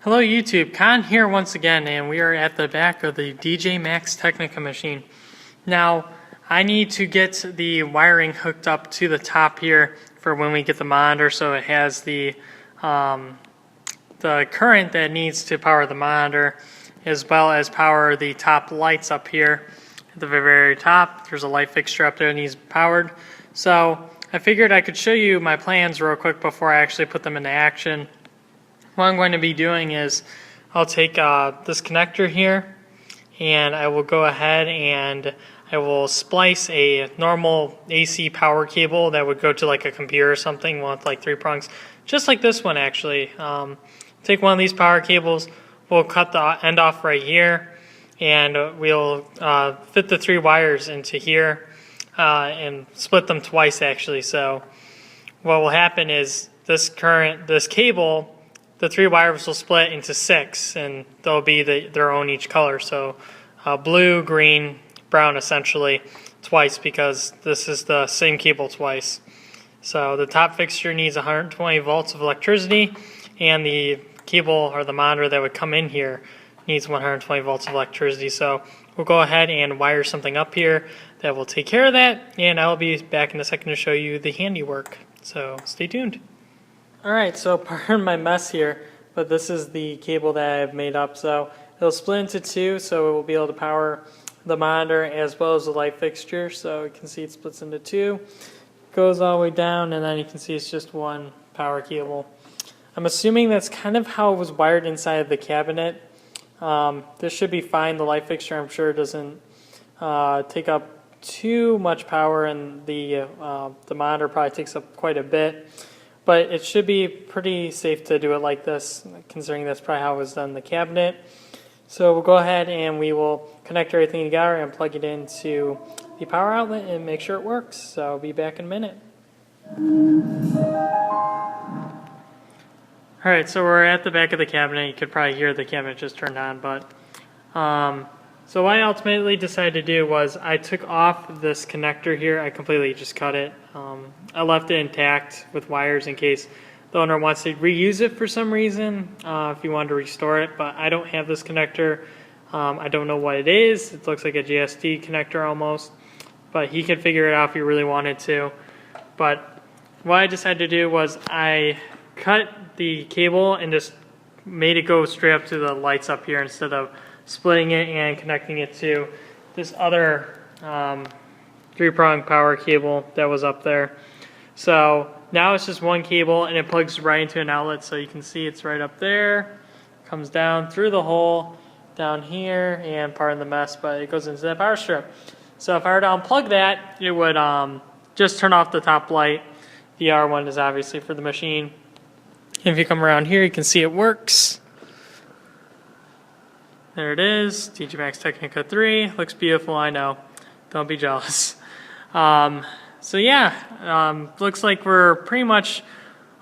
Hello YouTube, Con here once again, and we are at the back of the DJ Max Technika machine. Now, I need to get the wiring hooked up to the top here for when we get the monitor, so it has the current that needs to power the monitor, as well as power the top lights up here at the very top. There's a light fixture up there that needs powered. So I figured I could show you my plans real quick before I actually put them into action. What I'm going to be doing is I'll take this connector here, and I will go ahead and I will splice a normal AC power cable that would go to like a computer or something with like 3 prongs, just like this one actually. Take one of these power cables, we'll cut the end off right here, and we'll fit the 3 wires into here and split them twice actually. So what will happen is this cable, the 3 wires will split into 6, and they'll be their own each color. So blue, green, brown essentially twice, because this is the same cable twice. So the top fixture needs 120 volts of electricity, and the cable or the monitor that would come in here needs 120 volts of electricity. So we'll go ahead and wire something up here that will take care of that, and I'll be back in a second to show you the handiwork. So stay tuned. Alright, so pardon my mess here, but this is the cable that I've made up. So it'll split into 2, so it will be able to power the monitor as well as the light fixture. So you can see it splits into 2, goes all the way down, and then you can see it's just one power cable. I'm assuming that's kind of how it was wired inside of the cabinet. This should be fine. The light fixture, I'm sure, doesn't take up too much power, and the monitor probably takes up quite a bit. But it should be pretty safe to do it like this, considering that's probably how it was done in the cabinet. So we'll go ahead and we will connect everything together and plug it into the power outlet and make sure it works. So I'll be back in a minute. Alright, so we're at the back of the cabinet. You could probably hear the cabinet just turned on, but so what I ultimately decided to do was I took off this connector here. I completely just cut it. I left it intact with wires in case the owner wants to reuse it for some reason, if you wanted to restore it, but I don't have this connector. I don't know what it is. It looks like a JST connector almost, but he could figure it out if he really wanted to. But what I decided to do was I cut the cable and just made it go straight up to the lights up here instead of splitting it and connecting it to this other 3-prong power cable that was up there. So now it's just one cable, and it plugs right into an outlet. So you can see it's right up there, comes down through the hole down here, and pardon the mess, but it goes into that power strip. So if I were to unplug that, it would just turn off the top light. The R1 is obviously for the machine. If you come around here, you can see it works. There it is, DJ Max Technika 3. Looks beautiful, I know. Don't be jealous. So yeah, looks like we're pretty much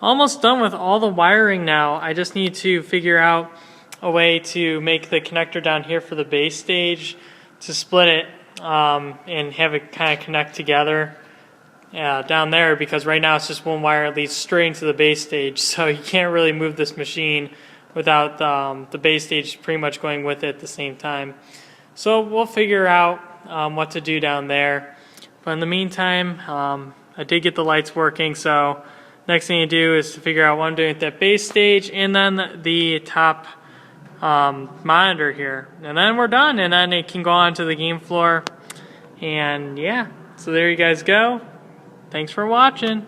almost done with all the wiring now. I just need to figure out a way to make the connector down here for the base stage to split it and have it kind of connect together down there, because right now it's just one wire that leads straight into the base stage, so you can't really move this machine without the base stage pretty much going with it at the same time. So we'll figure out what to do down there. But in the meantime, I did get the lights working, so next thing you do is to figure out what I'm doing with that base stage and then the top monitor here. And then we're done, and then it can go on to the game floor. And yeah, so there you guys go. Thanks for watching.